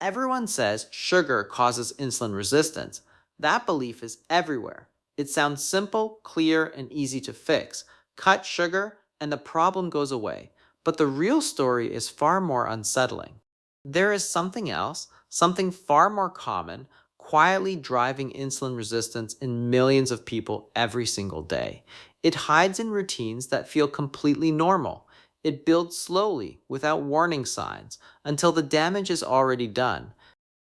Everyone says sugar causes insulin resistance. That belief is everywhere. It sounds simple, clear, and easy to fix. Cut sugar, and the problem goes away. But the real story is far more unsettling. There is something else, something far more common, quietly driving insulin resistance in millions of people every single day. It hides in routines that feel completely normal. It builds slowly, without warning signs, until the damage is already done.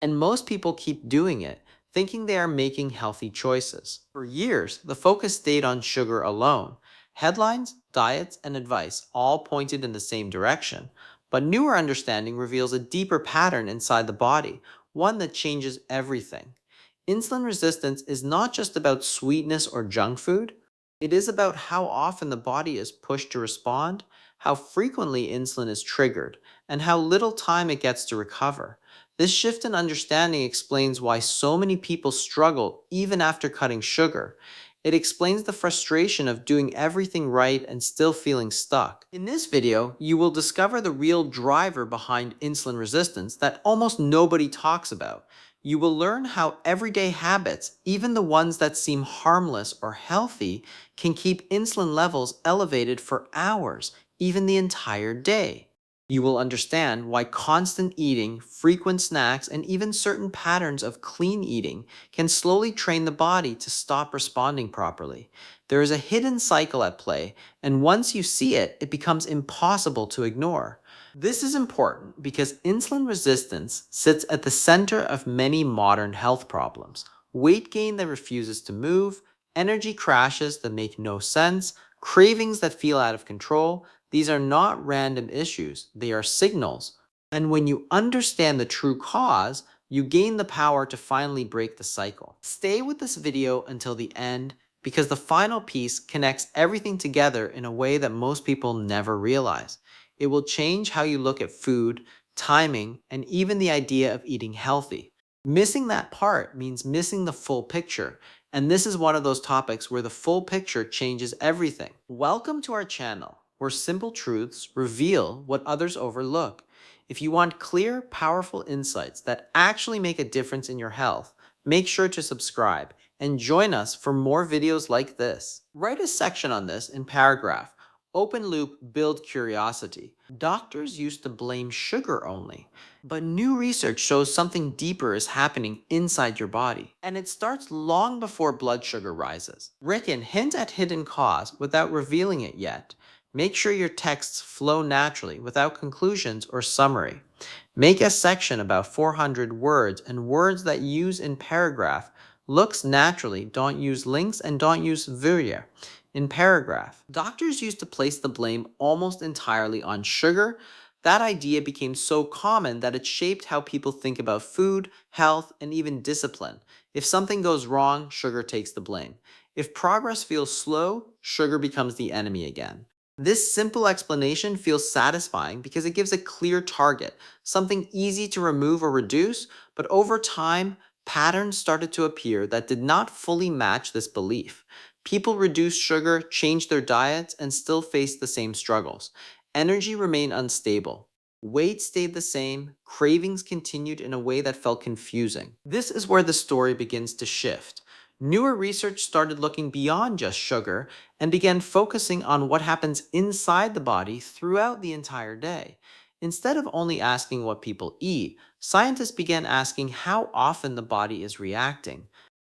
And most people keep doing it, thinking they are making healthy choices. For years, the focus stayed on sugar alone. Headlines, diets, and advice all pointed in the same direction. But newer understanding reveals a deeper pattern inside the body, one that changes everything. Insulin resistance is not just about sweetness or junk food. It is about how often the body is pushed to respond, how frequently insulin is triggered, and how little time it gets to recover. This shift in understanding explains why so many people struggle even after cutting sugar. It explains the frustration of doing everything right and still feeling stuck. In this video, you will discover the real driver behind insulin resistance that almost nobody talks about. You will learn how everyday habits, even the ones that seem harmless or healthy, can keep insulin levels elevated for hours, even the entire day. You will understand why constant eating, frequent snacks, and even certain patterns of clean eating can slowly train the body to stop responding properly. There is a hidden cycle at play, and once you see it, it becomes impossible to ignore. This is important because insulin resistance sits at the center of many modern health problems. Weight gain that refuses to move, energy crashes that make no sense, cravings that feel out of control. These are not random issues, they are signals. And when you understand the true cause, you gain the power to finally break the cycle. Stay with this video until the end because the final piece connects everything together in a way that most people never realize. It will change how you look at food, timing, and even the idea of eating healthy. Missing that part means missing the full picture, and this is one of those topics where the full picture changes everything. Welcome to our channel, where simple truths reveal what others overlook. If you want clear, powerful insights that actually make a difference in your health, make sure to subscribe and join us for more videos like this. Write a section on this in paragraph. Open loop, build curiosity. Doctors used to blame sugar only, but new research shows something deeper is happening inside your body. And it starts long before blood sugar rises. Written hint at hidden cause without revealing it yet. Make sure your texts flow naturally without conclusions or summary. Make a section about 400 words and words that use in paragraph. Looks naturally, don't use links and don't use virya in paragraph. Doctors used to place the blame almost entirely on sugar. That idea became so common that it shaped how people think about food, health, and even discipline. If something goes wrong, sugar takes the blame. If progress feels slow, sugar becomes the enemy again. This simple explanation feels satisfying because it gives a clear target, something easy to remove or reduce, but over time, patterns started to appear that did not fully match this belief. People reduced sugar, changed their diets, and still faced the same struggles. Energy remained unstable. Weight stayed the same, cravings continued in a way that felt confusing. This is where the story begins to shift. Newer research started looking beyond just sugar and began focusing on what happens inside the body throughout the entire day. Instead of only asking what people eat, scientists began asking how often the body is reacting.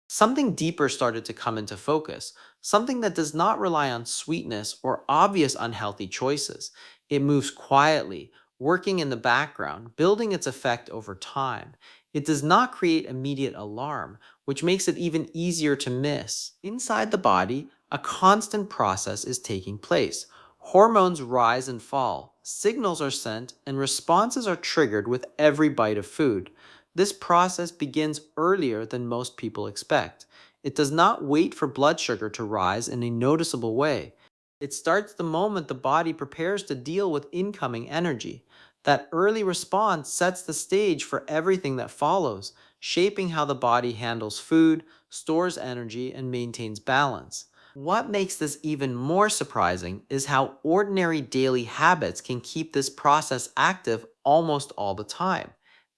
Something deeper started to come into focus, something that does not rely on sweetness or obvious unhealthy choices. It moves quietly, working in the background, building its effect over time. It does not create immediate alarm, which makes it even easier to miss. Inside the body, a constant process is taking place. Hormones rise and fall, signals are sent, and responses are triggered with every bite of food. This process begins earlier than most people expect. It does not wait for blood sugar to rise in a noticeable way. It starts the moment the body prepares to deal with incoming energy. That early response sets the stage for everything that follows, shaping how the body handles food, stores energy, and maintains balance. What makes this even more surprising is how ordinary daily habits can keep this process active almost all the time.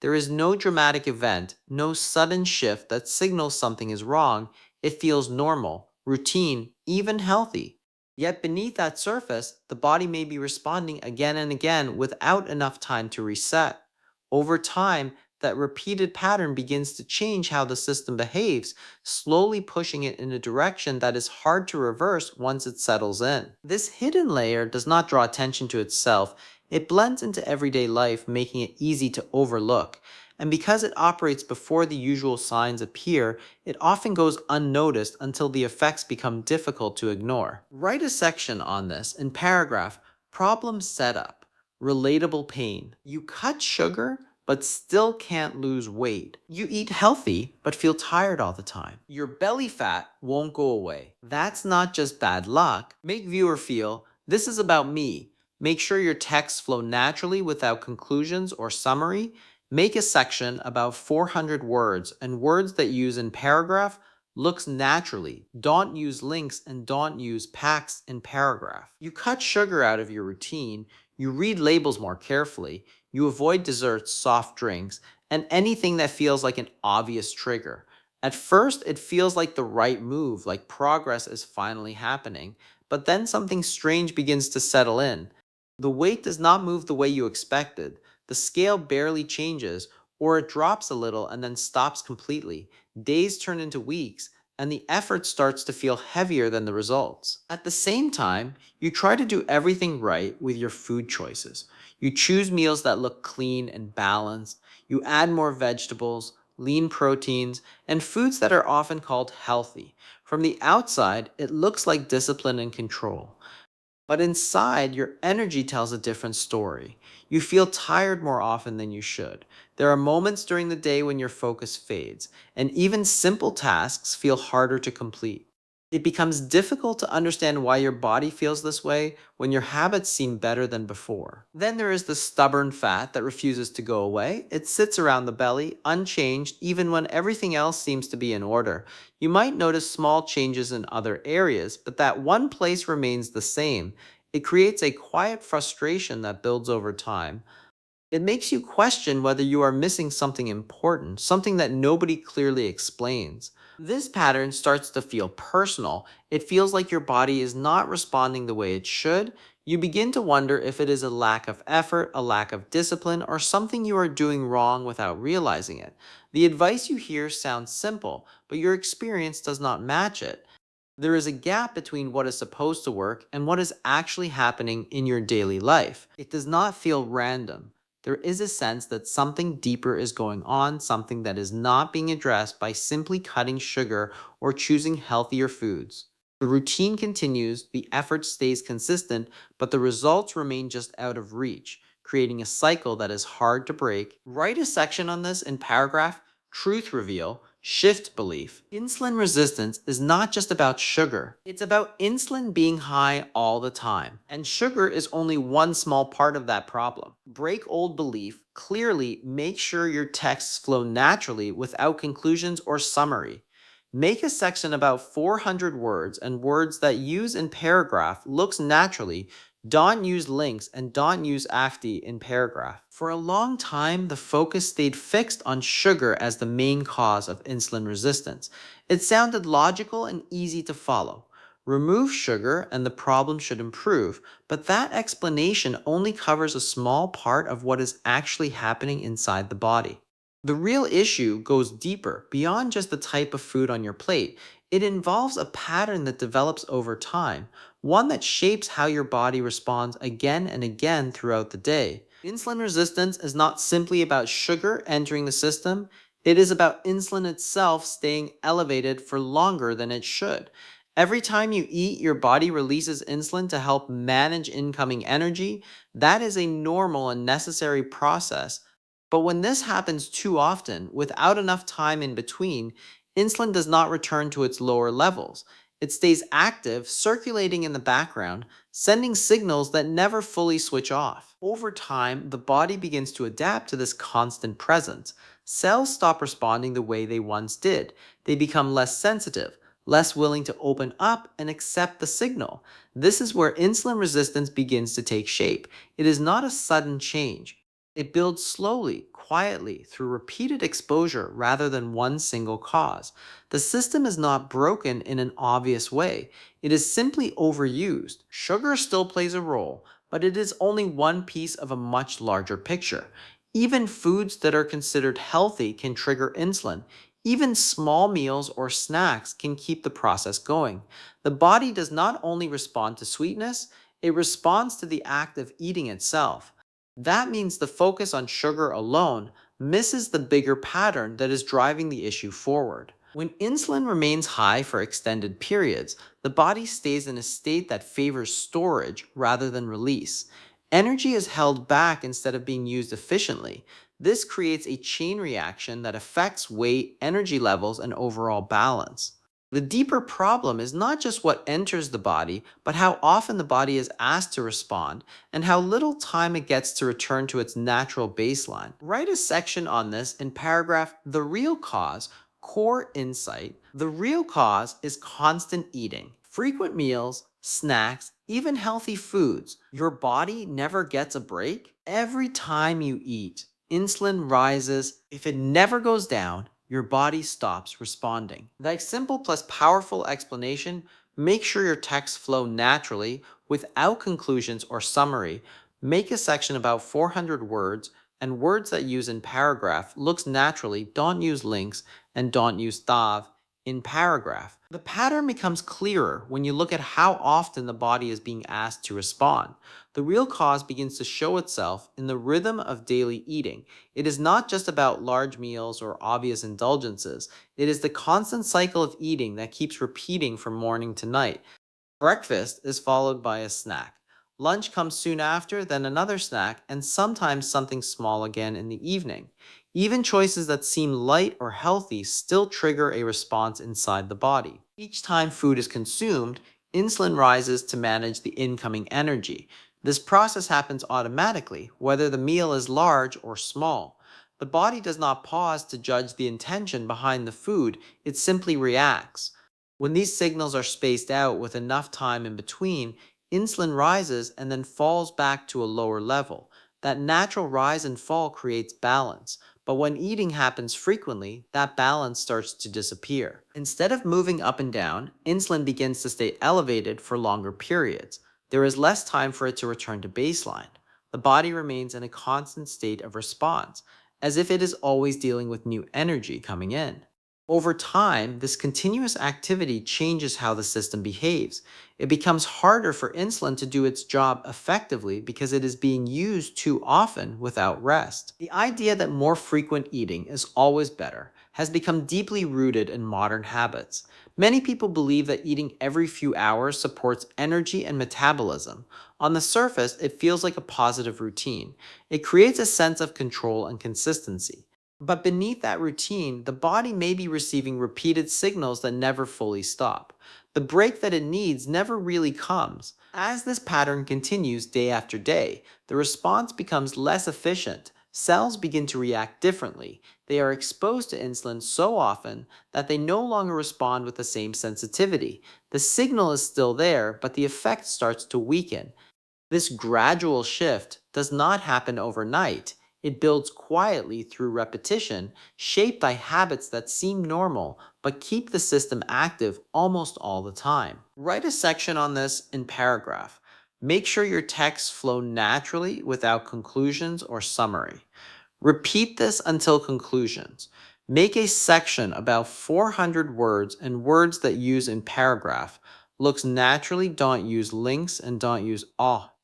There is no dramatic event, no sudden shift that signals something is wrong. It feels normal, routine, even healthy. Yet beneath that surface, the body may be responding again and again without enough time to reset. Over time, that repeated pattern begins to change how the system behaves, slowly pushing it in a direction that is hard to reverse once it settles in. This hidden layer does not draw attention to itself, it blends into everyday life, making it easy to overlook. And because it operates before the usual signs appear, it often goes unnoticed until the effects become difficult to ignore. Write a section on this in paragraph: problem setup, relatable pain. You cut sugar but still can't lose weight. You eat healthy but feel tired all the time. Your belly fat won't go away. That's not just bad luck. Make viewer feel, this is about me. Make sure your texts flow naturally without conclusions or summary. Make a section about 400 words, and words that use in paragraph looks naturally. Don't use links and don't use packs in paragraph. You cut sugar out of your routine. You read labels more carefully. You avoid desserts, soft drinks, and anything that feels like an obvious trigger. At first, it feels like the right move, like progress is finally happening, but then something strange begins to settle in. The weight does not move the way you expected. The scale barely changes, or it drops a little and then stops completely. Days turn into weeks, and the effort starts to feel heavier than the results. At the same time, you try to do everything right with your food choices. You choose meals that look clean and balanced. You add more vegetables, lean proteins, and foods that are often called healthy. From the outside, it looks like discipline and control. But inside, your energy tells a different story. You feel tired more often than you should. There are moments during the day when your focus fades, and even simple tasks feel harder to complete. It becomes difficult to understand why your body feels this way when your habits seem better than before. Then there is the stubborn fat that refuses to go away. It sits around the belly, unchanged, even when everything else seems to be in order. You might notice small changes in other areas, but that one place remains the same. It creates a quiet frustration that builds over time. It makes you question whether you are missing something important, something that nobody clearly explains. This pattern starts to feel personal. It feels like your body is not responding the way it should. You begin to wonder if it is a lack of effort, a lack of discipline, or something you are doing wrong without realizing it. The advice you hear sounds simple, but your experience does not match it. There is a gap between what is supposed to work and what is actually happening in your daily life. It does not feel random. There is a sense that something deeper is going on, something that is not being addressed by simply cutting sugar or choosing healthier foods. The routine continues, the effort stays consistent, but the results remain just out of reach, creating a cycle that is hard to break. Write a section on this in paragraph: Truth Reveal, Shift Belief. Insulin resistance is not just about sugar. It's about insulin being high all the time. And sugar is only one small part of that problem. Break old belief. Clearly, make sure your texts flow naturally without conclusions or summary. Make a section about 400 words, and words that use in paragraph looks naturally. Don't use links and don't use after in paragraph. For a long time, the focus stayed fixed on sugar as the main cause of insulin resistance. It sounded logical and easy to follow. Remove sugar and the problem should improve, but that explanation only covers a small part of what is actually happening inside the body. The real issue goes deeper, beyond just the type of food on your plate. It involves a pattern that develops over time, one that shapes how your body responds again and again throughout the day. Insulin resistance is not simply about sugar entering the system, it is about insulin itself staying elevated for longer than it should. Every time you eat, your body releases insulin to help manage incoming energy. That is a normal and necessary process. But when this happens too often, without enough time in between, insulin does not return to its lower levels. It stays active, circulating in the background, sending signals that never fully switch off. Over time, the body begins to adapt to this constant presence. Cells stop responding the way they once did. They become less sensitive, less willing to open up and accept the signal. This is where insulin resistance begins to take shape. It is not a sudden change. It builds slowly, quietly, through repeated exposure rather than one single cause. The system is not broken in an obvious way, it is simply overused. Sugar still plays a role, but it is only one piece of a much larger picture. Even foods that are considered healthy can trigger insulin. Even small meals or snacks can keep the process going. The body does not only respond to sweetness, it responds to the act of eating itself. That means the focus on sugar alone misses the bigger pattern that is driving the issue forward. When insulin remains high for extended periods, the body stays in a state that favors storage rather than release. Energy is held back instead of being used efficiently. This creates a chain reaction that affects weight, energy levels, and overall balance. The deeper problem is not just what enters the body, but how often the body is asked to respond and how little time it gets to return to its natural baseline. Write a section on this in paragraph The Real Cause, Core Insight. The real cause is constant eating, frequent meals, snacks, even healthy foods. Your body never gets a break. Every time you eat, insulin rises. If it never goes down, your body stops responding. That simple plus powerful explanation makes sure your texts flow naturally without conclusions or summary. Make a section about 400 words and words that use in paragraph looks naturally. Don't use links and don't use thav in paragraph. The pattern becomes clearer when you look at how often the body is being asked to respond. The real cause begins to show itself in the rhythm of daily eating. It is not just about large meals or obvious indulgences. It is the constant cycle of eating that keeps repeating from morning to night. Breakfast is followed by a snack. Lunch comes soon after, then another snack, and sometimes something small again in the evening. Even choices that seem light or healthy still trigger a response inside the body. Each time food is consumed, insulin rises to manage the incoming energy. This process happens automatically, whether the meal is large or small. The body does not pause to judge the intention behind the food, it simply reacts. When these signals are spaced out with enough time in between, insulin rises and then falls back to a lower level. That natural rise and fall creates balance, but when eating happens frequently, that balance starts to disappear. Instead of moving up and down, insulin begins to stay elevated for longer periods. There is less time for it to return to baseline. The body remains in a constant state of response, as if it is always dealing with new energy coming in. Over time, this continuous activity changes how the system behaves. It becomes harder for insulin to do its job effectively because it is being used too often without rest. The idea that more frequent eating is always better has become deeply rooted in modern habits. Many people believe that eating every few hours supports energy and metabolism. On the surface, it feels like a positive routine. It creates a sense of control and consistency. But beneath that routine, the body may be receiving repeated signals that never fully stop. The break that it needs never really comes. As this pattern continues day after day, the response becomes less efficient. Cells begin to react differently. They are exposed to insulin so often that they no longer respond with the same sensitivity. The signal is still there, but the effect starts to weaken. This gradual shift does not happen overnight. It builds quietly through repetition, shaped by habits that seem normal but keep the system active almost all the time. Write a section on this in paragraph. Make sure your texts flow naturally without conclusions or summary. Repeat this until conclusions. Make a section about 400 words and words that use in paragraph. Looks naturally, don't use links and don't use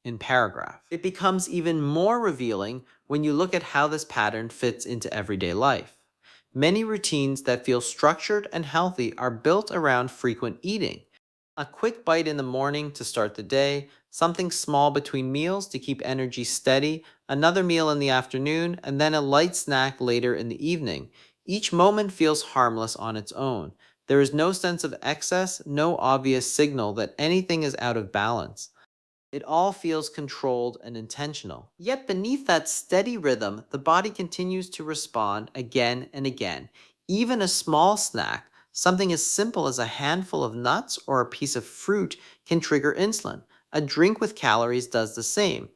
in paragraph. It becomes even more revealing when you look at how this pattern fits into everyday life. Many routines that feel structured and healthy are built around frequent eating. A quick bite in the morning to start the day, something small between meals to keep energy steady, another meal in the afternoon, and then a light snack later in the evening. Each moment feels harmless on its own. There is no sense of excess, no obvious signal that anything is out of balance. It all feels controlled and intentional. Yet beneath that steady rhythm, the body continues to respond again and again. Even a small snack, something as simple as a handful of nuts or a piece of fruit, can trigger insulin. A drink with calories does the same.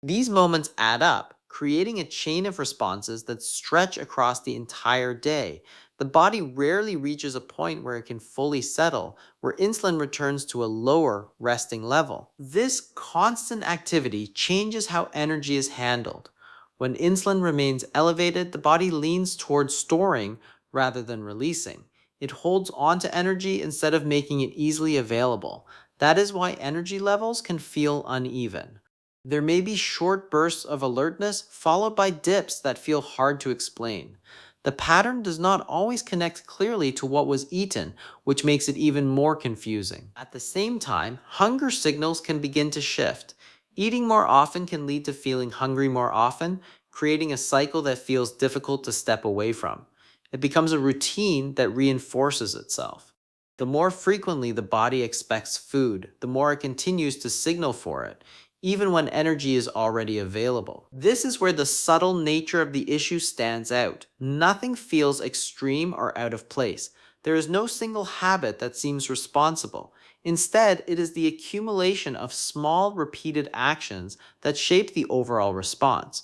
These moments add up, creating a chain of responses that stretch across the entire day. The body rarely reaches a point where it can fully settle, where insulin returns to a lower resting level. This constant activity changes how energy is handled. When insulin remains elevated, the body leans towards storing rather than releasing. It holds on to energy instead of making it easily available. That is why energy levels can feel uneven. There may be short bursts of alertness followed by dips that feel hard to explain. The pattern does not always connect clearly to what was eaten, which makes it even more confusing. At the same time, hunger signals can begin to shift. Eating more often can lead to feeling hungry more often, creating a cycle that feels difficult to step away from. It becomes a routine that reinforces itself. The more frequently the body expects food, the more it continues to signal for it, even when energy is already available. This is where the subtle nature of the issue stands out. Nothing feels extreme or out of place. There is no single habit that seems responsible. Instead, it is the accumulation of small, repeated actions that shape the overall response.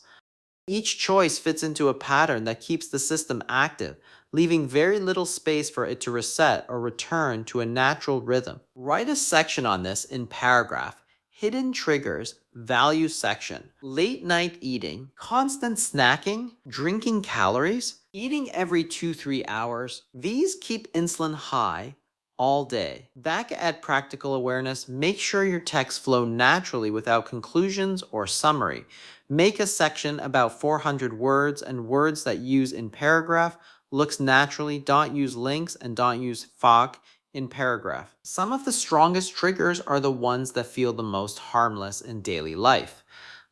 Each choice fits into a pattern that keeps the system active, leaving very little space for it to reset or return to a natural rhythm. Write a section on this in paragraph. Hidden triggers, value section. Late night eating, constant snacking, drinking calories, eating every 2-3 hours. These keep insulin high all day. Back at practical awareness, make sure your texts flow naturally without conclusions or summary. Make a section about 400 words and words that use in paragraph. Looks naturally, don't use links, and don't use FOC in paragraph. Some of the strongest triggers are the ones that feel the most harmless in daily life.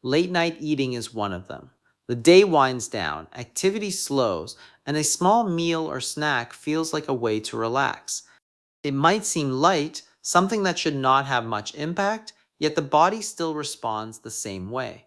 Late night eating is one of them. The day winds down, activity slows, and a small meal or snack feels like a way to relax. It might seem light, something that should not have much impact, yet the body still responds the same way.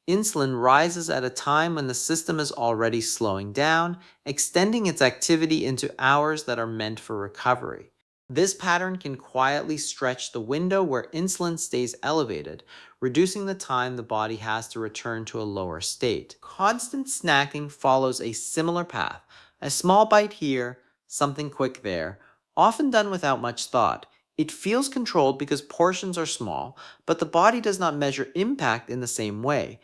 Insulin rises at a time when the system is already slowing down, extending its activity into hours that are meant for recovery. This pattern can quietly stretch the window where insulin stays elevated, reducing the time the body has to return to a lower state. Constant snacking follows a similar path. A small bite here, something quick there, often done without much thought. It feels controlled because portions are small, but the body does not measure impact in the same way.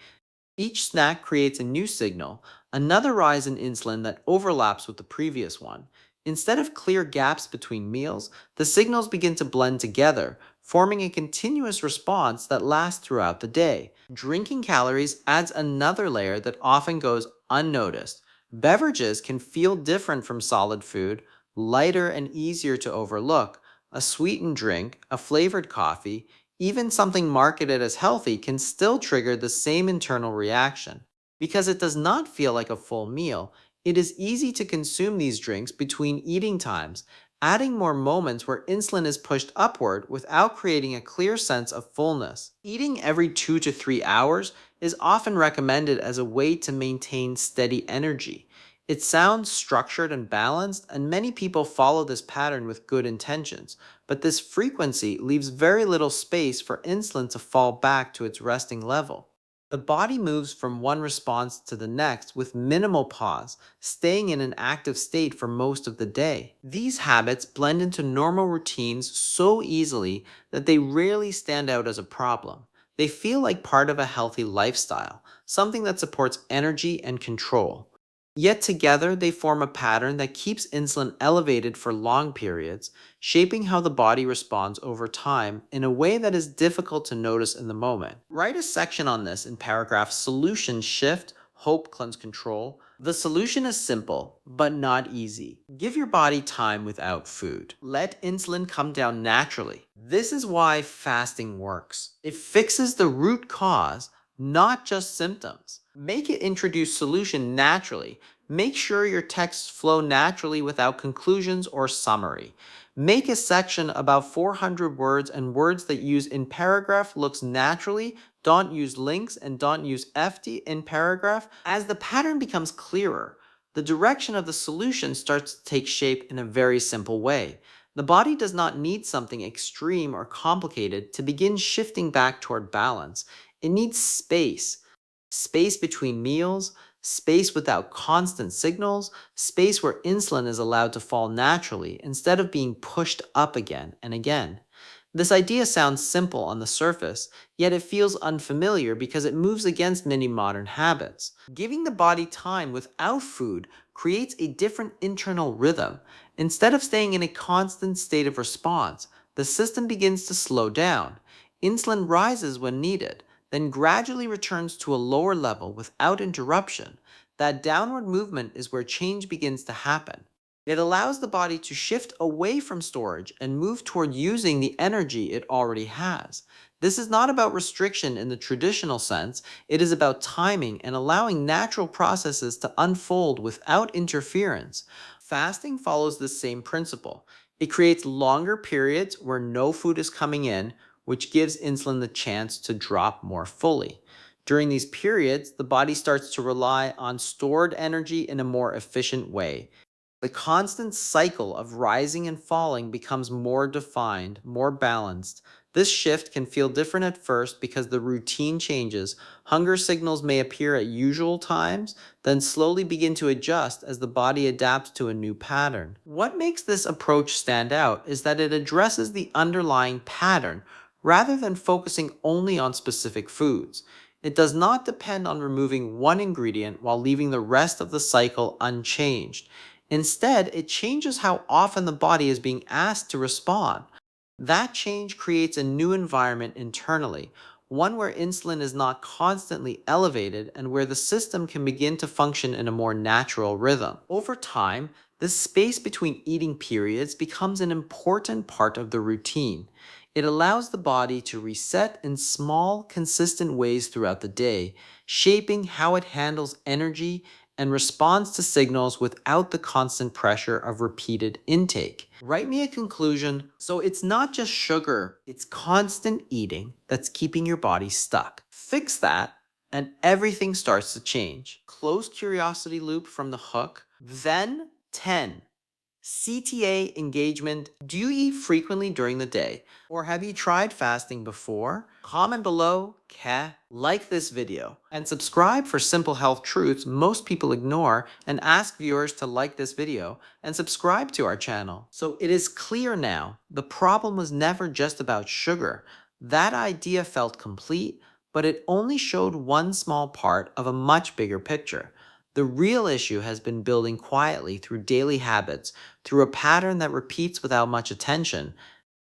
Each snack creates a new signal, another rise in insulin that overlaps with the previous one. Instead of clear gaps between meals, the signals begin to blend together, forming a continuous response that lasts throughout the day. Drinking calories adds another layer that often goes unnoticed. Beverages can feel different from solid food, lighter and easier to overlook. A sweetened drink, a flavored coffee, even something marketed as healthy can still trigger the same internal reaction. Because it does not feel like a full meal, it is easy to consume these drinks between eating times, adding more moments where insulin is pushed upward without creating a clear sense of fullness. Eating every 2 to 3 hours is often recommended as a way to maintain steady energy. It sounds structured and balanced, and many people follow this pattern with good intentions, but this frequency leaves very little space for insulin to fall back to its resting level. The body moves from one response to the next with minimal pause, staying in an active state for most of the day. These habits blend into normal routines so easily that they rarely stand out as a problem. They feel like part of a healthy lifestyle, something that supports energy and control. Yet together, they form a pattern that keeps insulin elevated for long periods, shaping how the body responds over time in a way that is difficult to notice in the moment. Write a section on this in paragraph Solution Shift, Hope Cleanse Control. The solution is simple, but not easy. Give your body time without food. Let insulin come down naturally. This is why fasting works. It fixes the root cause, not just symptoms. Make it introduce solution naturally. Make sure your texts flow naturally without conclusions or summary. Make a section about 400 words and words that use in paragraph looks naturally. Don't use links and don't use FT in paragraph. As the pattern becomes clearer, the direction of the solution starts to take shape in a very simple way. The body does not need something extreme or complicated to begin shifting back toward balance. It needs space. space between meals, space without constant signals, space where insulin is allowed to fall naturally instead of being pushed up again and again. This idea sounds simple on the surface, yet it feels unfamiliar because it moves against many modern habits. Giving the body time without food creates a different internal rhythm. Instead of staying in a constant state of response, the system begins to slow down. Insulin rises when needed, then gradually returns to a lower level without interruption. That downward movement is where change begins to happen. It allows the body to shift away from storage and move toward using the energy it already has. This is not about restriction in the traditional sense, it is about timing and allowing natural processes to unfold without interference. Fasting follows the same principle. It creates longer periods where no food is coming in, which gives insulin the chance to drop more fully. During these periods, the body starts to rely on stored energy in a more efficient way. The constant cycle of rising and falling becomes more defined, more balanced. This shift can feel different at first because the routine changes. Hunger signals may appear at usual times, then slowly begin to adjust as the body adapts to a new pattern. What makes this approach stand out is that it addresses the underlying pattern rather than focusing only on specific foods. It does not depend on removing one ingredient while leaving the rest of the cycle unchanged. Instead, it changes how often the body is being asked to respond. That change creates a new environment internally, one where insulin is not constantly elevated and where the system can begin to function in a more natural rhythm. Over time, this space between eating periods becomes an important part of the routine. It allows the body to reset in small, consistent ways throughout the day, shaping how it handles energy and responds to signals without the constant pressure of repeated intake. Write me a conclusion. So it's not just sugar, it's constant eating that's keeping your body stuck. Fix that, and everything starts to change. Close curiosity loop from the hook. Then 10. CTA engagement. Do you eat frequently during the day? Or have you tried fasting before? Comment below, like this video, and subscribe for simple health truths most people ignore, and ask viewers to like this video and subscribe to our channel. So it is clear now, the problem was never just about sugar. That idea felt complete, but it only showed one small part of a much bigger picture. The real issue has been building quietly through daily habits, through a pattern that repeats without much attention.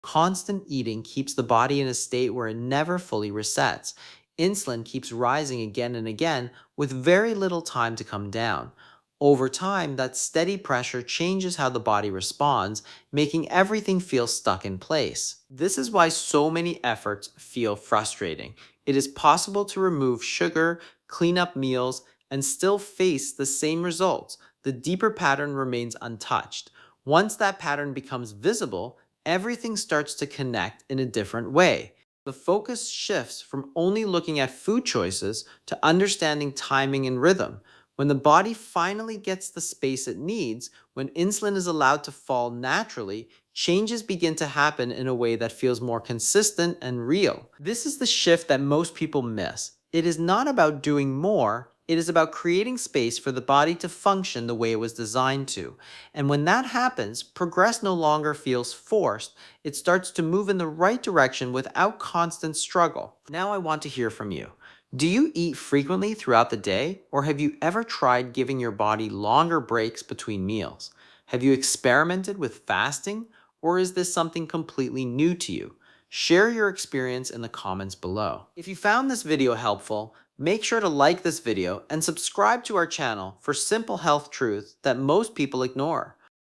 Constant eating keeps the body in a state where it never fully resets. Insulin keeps rising again and again with very little time to come down. Over time, that steady pressure changes how the body responds, making everything feel stuck in place. This is why so many efforts feel frustrating. It is possible to remove sugar, clean up meals, and still face the same results. The deeper pattern remains untouched. Once that pattern becomes visible, everything starts to connect in a different way. The focus shifts from only looking at food choices to understanding timing and rhythm. When the body finally gets the space it needs, when insulin is allowed to fall naturally, changes begin to happen in a way that feels more consistent and real. This is the shift that most people miss. It is not about doing more, it is about creating space for the body to function the way it was designed to. And when that happens, progress no longer feels forced. It starts to move in the right direction without constant struggle. Now I want to hear from you. Do you eat frequently throughout the day, or have you ever tried giving your body longer breaks between meals? Have you experimented with fasting, or is this something completely new to you? Share your experience in the comments below. If you found this video helpful, make sure to like this video and subscribe to our channel for simple health truths that most people ignore.